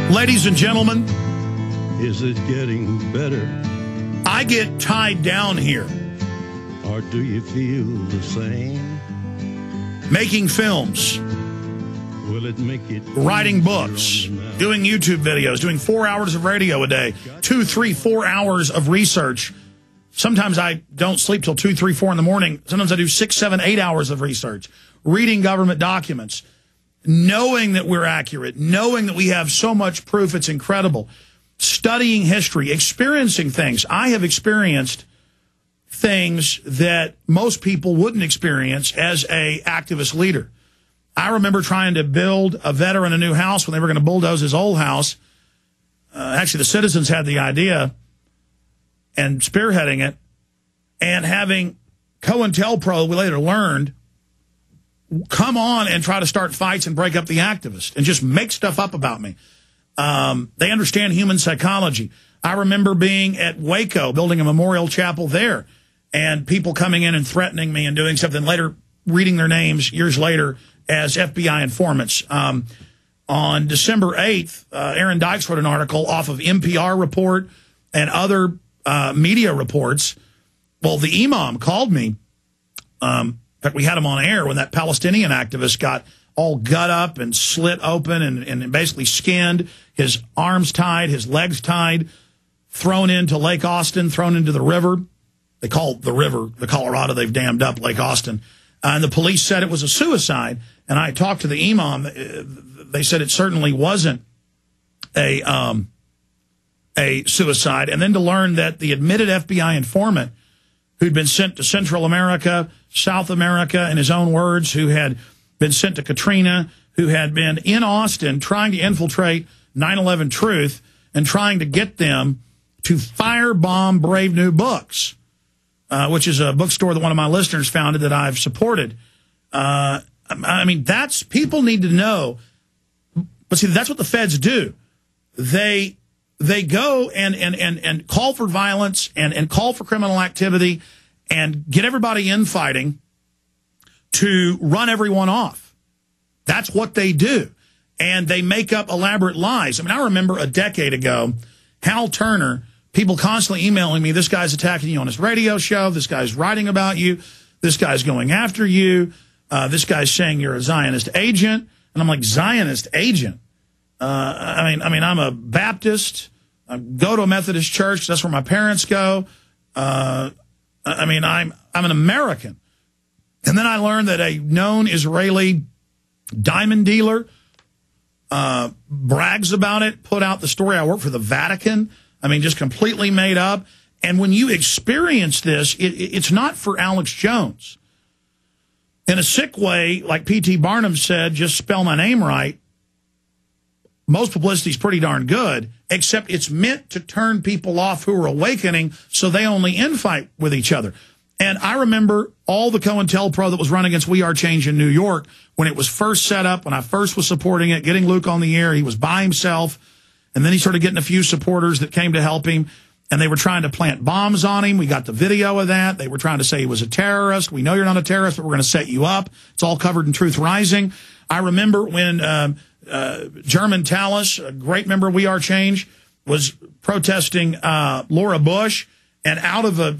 Ladies and gentlemen, is it getting better? I get tied down here. Or do you feel the same? Making films, Will it make it writing books, easier on you now? doing YouTube videos, doing 4 hours of radio a day, 2, 3, 4 hours of research. Sometimes I don't sleep till 2, 3, 4 in the morning. Sometimes I do 6, 7, 8 hours of research, reading government documents, knowing that we're accurate, knowing that we have so much proof it's incredible, studying history, experiencing things. I have experienced things that most people wouldn't experience as a activist leader. I remember trying to build a veteran a new house when they were going to bulldoze his old house. Actually, the citizens had the idea and spearheading it, and having COINTELPRO, we later learned, come on and try to start fights and break up the activists and just make stuff up about me. They understand human psychology. I remember being at Waco, building a memorial chapel there, and people coming in and threatening me and doing something, later reading their names years later as FBI informants. On December 8th, Aaron Dykes wrote an article off of NPR report and other media reports. Well, the imam called me. In fact, we had him on air when that Palestinian activist got all gut up and slit open and basically skinned, his arms tied, his legs tied, thrown into Lake Austin, thrown into the river. They call the river, the Colorado, they've dammed up Lake Austin. And the police said it was a suicide. And I talked to the imam. They said it certainly wasn't a suicide. And then to learn that the admitted FBI informant who'd been sent to Central America, South America, in his own words, who had been sent to Katrina, who had been in Austin trying to infiltrate 9/11 Truth and trying to get them to firebomb Brave New Books, which is a bookstore that one of my listeners founded that I've supported. I mean, that's, people need to know. But see, that's what the feds do. They go and call for violence and call for criminal activity and get everybody infighting to run everyone off. That's what they do. And they make up elaborate lies. I mean, I remember a decade ago, Hal Turner, people constantly emailing me, this guy's attacking you on his radio show, this guy's writing about you, this guy's going after you, this guy's saying you're a Zionist agent. And I'm like, Zionist agent? I mean, I'm a Baptist. I go to a Methodist church. That's where my parents go. I mean, I'm an American. And then I learned that a known Israeli diamond dealer brags about it, put out the story. I work for the Vatican. I mean, just completely made up. And when you experience this, it's not for Alex Jones. In a sick way, like P.T. Barnum said, just spell my name right. Most publicity is pretty darn good, except it's meant to turn people off who are awakening so they only infight with each other. And I remember all the COINTELPRO that was run against We Are Change in New York when it was first set up, when I first was supporting it, getting Luke on the air. He was by himself, and then he started getting a few supporters that came to help him, and they were trying to plant bombs on him. We got the video of that. They were trying to say he was a terrorist. We know you're not a terrorist, but we're going to set you up. It's all covered in Truth Rising. I remember when German Tallis, a great member of We Are Change, was protesting Laura Bush, and out of a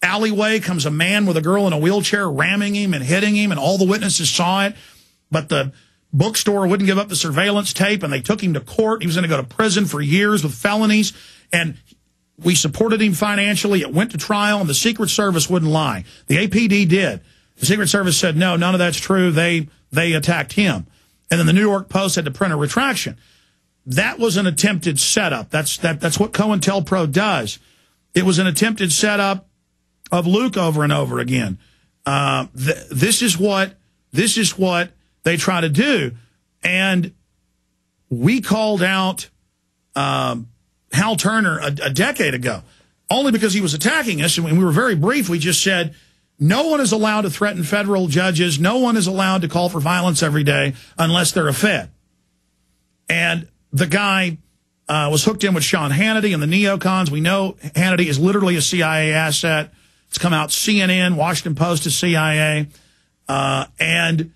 alleyway comes a man with a girl in a wheelchair ramming him and hitting him, and all the witnesses saw it. But the bookstore wouldn't give up the surveillance tape, and they took him to court. He was going to go to prison for years with felonies, and we supported him financially. It went to trial, and the Secret Service wouldn't lie. The APD did. The Secret Service said, no, none of that's true. They attacked him. And then the New York Post had to print a retraction. That was an attempted setup. That's what COINTELPRO does. It was an attempted setup of Luke over and over again. This is what they try to do. And we called out Hal Turner a decade ago, only because he was attacking us. And we were very brief. We just said, no one is allowed to threaten federal judges. No one is allowed to call for violence every day unless they're a Fed. And the guy was hooked in with Sean Hannity and the neocons. We know Hannity is literally a CIA asset. It's come out CNN, Washington Post is CIA. And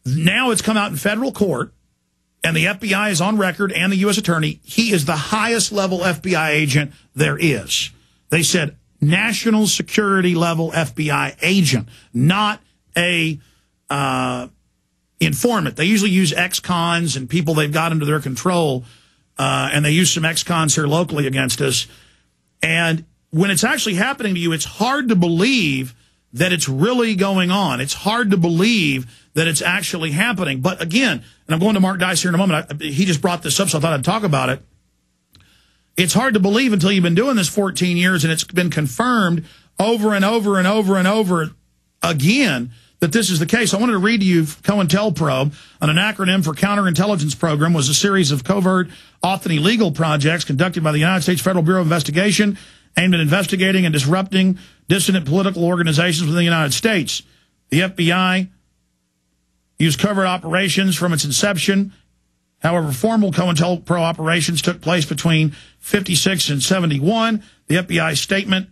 now it's come out in federal court. and the FBI is on record, and the U.S. Attorney, he is the highest level FBI agent there is. They said national security level FBI agent, not a informant. They usually use ex-cons and people they've got under their control, and they use some ex-cons here locally against us. And when it's actually happening to you, it's hard to believe that it's really going on. It's hard to believe that it's actually happening. But again, and I'm going to Mark Dice here in a moment. He just brought this up, so I thought I'd talk about it. It's hard to believe until you've been doing this 14 years and it's been confirmed over and over and over and over again that this is the case. I wanted to read to you COINTELPRO, an acronym for Counterintelligence Program, was a series of covert, often illegal projects conducted by the United States Federal Bureau of Investigation aimed at investigating and disrupting dissident political organizations within the United States. The FBI used covert operations from its inception. However, formal COINTELPRO operations took place between 56 and 71. The FBI statement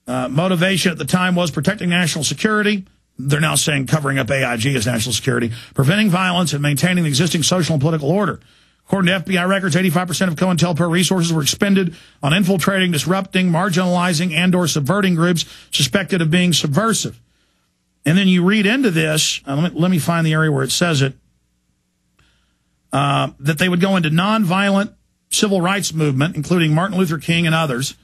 motivation at the time was protecting national security. They're now saying covering up AIG as national security, preventing violence, and maintaining the existing social and political order. According to FBI records, 85% of COINTELPRO resources were expended on infiltrating, disrupting, marginalizing, and/or subverting groups suspected of being subversive. And then you read into this, let me find the area where it says it, that they would go into nonviolent civil rights movement, including Martin Luther King and others.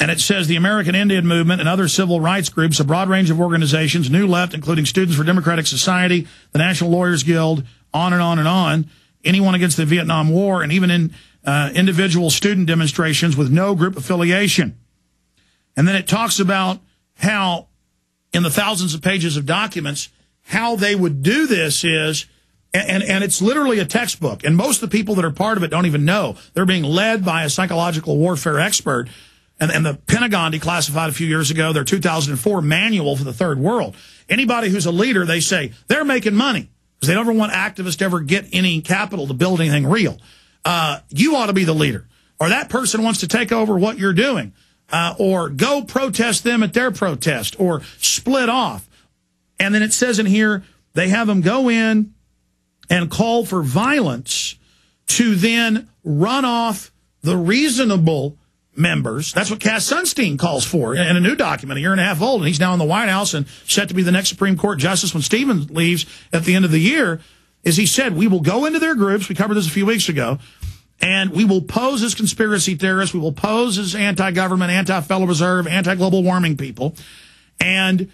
And it says the American Indian Movement and other civil rights groups, a broad range of organizations, New Left, including Students for Democratic Society, the National Lawyers Guild, on and on and on, anyone against the Vietnam War, and even in individual student demonstrations with no group affiliation. And then it talks about how, in the thousands of pages of documents, how they would do this is, and it's literally a textbook, and most of the people that are part of it don't even know. They're being led by a psychological warfare expert. And the Pentagon declassified a few years ago their 2004 manual for the third world. Anybody who's a leader, they say, they're making money because they don't ever want activists to ever get any capital to build anything real. You ought to be the leader. Or that person wants to take over what you're doing. Or go protest them at their protest. Or split off. And then it says in here, they have them go in and call for violence to then run off the reasonable members. That's what Cass Sunstein calls for in a new document, a year and a half old, and he's now in the White House and set to be the next Supreme Court justice when Stevens leaves at the end of the year, is he said, we will go into their groups, we covered this a few weeks ago, and we will pose as conspiracy theorists, we will pose as anti-government, anti-Federal Reserve, anti-global warming people, and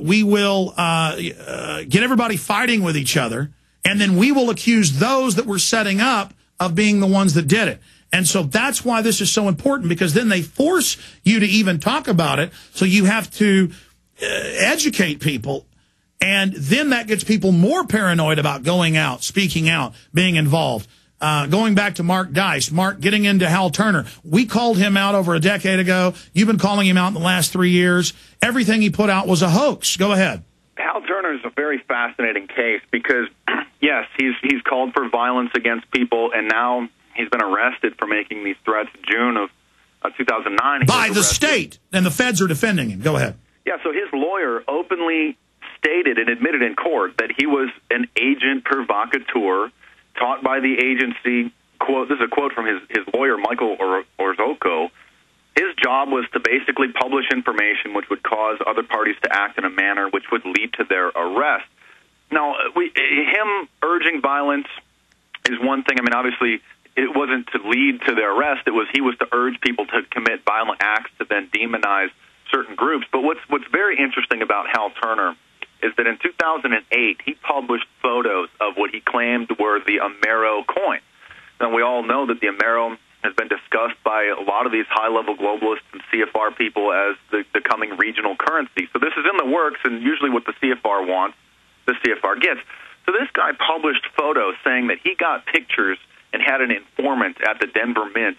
we will get everybody fighting with each other, and then we will accuse those that we're setting up of being the ones that did it. And so that's why this is so important, because then they force you to even talk about it. So you have to educate people. And then that gets people more paranoid about going out, speaking out, being involved. Going back to Mark Dice, Mark getting into Hal Turner. We called him out over a decade ago. You've been calling him out in the last 3 years. Everything he put out was a hoax. Go ahead. Hal Turner is a very fascinating case because, yes, he's called for violence against people, and now he's been arrested for making these threats in June of 2009. By the state, and the feds are defending him. Go ahead. Yeah, so his lawyer openly stated and admitted in court that he was an agent provocateur taught by the agency. Quote, this is a quote from his lawyer, Michael Orzoko. His job was to basically publish information which would cause other parties to act in a manner which would lead to their arrest. Now, him urging violence is one thing. I mean, obviously, it wasn't to lead to their arrest. He was to urge people to commit violent acts to then demonize certain groups. But what's very interesting about Hal Turner is that in 2008, he published photos of what he claimed were the Amero coin. Now, we all know that the Amero has been discussed by a lot of these high-level globalists and CFR people as the coming regional currency. So this is in the works, and usually what the CFR wants, the CFR gets. So this guy published photos saying that he got pictures and had an informant at the Denver Mint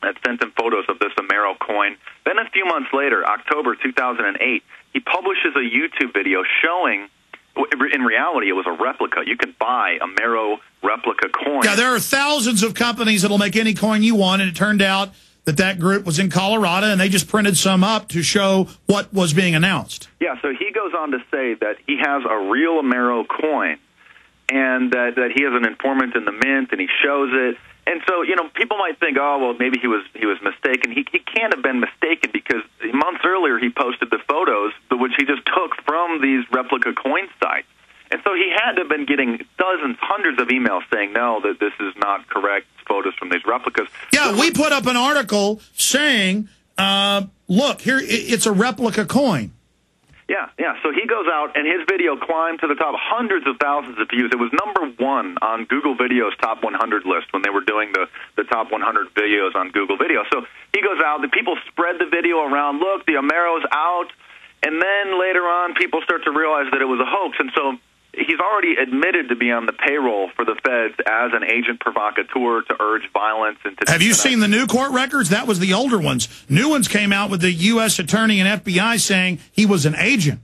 that sent him photos of this Amero coin. Then a few months later, October 2008, he publishes a YouTube video showing, in reality, it was a replica. You can buy Amero replica coin. Yeah, there are thousands of companies that will make any coin you want, and it turned out that group was in Colorado, and they just printed some up to show what was being announced. Yeah, so he goes on to say that he has a real Amero coin, and that he is an informant in the Mint, and he shows it. And so, you know, people might think, oh, well, maybe he was mistaken. He can't have been mistaken because months earlier he posted the photos which he just took from these replica coin sites. And so he had to have been getting dozens, hundreds of emails saying, no, that this is not correct photos from these replicas. Yeah, we put up an article saying, look, here, it's a replica coin. Yeah. So he goes out, and his video climbed to the top, hundreds of thousands of views. It was #1 on Google Video's top 100 list when they were doing the top 100 videos on Google Video. So he goes out, the people spread the video around, look, the Amero's out, and then later on people start to realize that it was a hoax. And so he's already admitted to be on the payroll for the feds as an agent provocateur to urge violence. And to Have you seen the new court records? That was the older ones. New ones came out with the U.S. attorney and FBI saying he was an agent.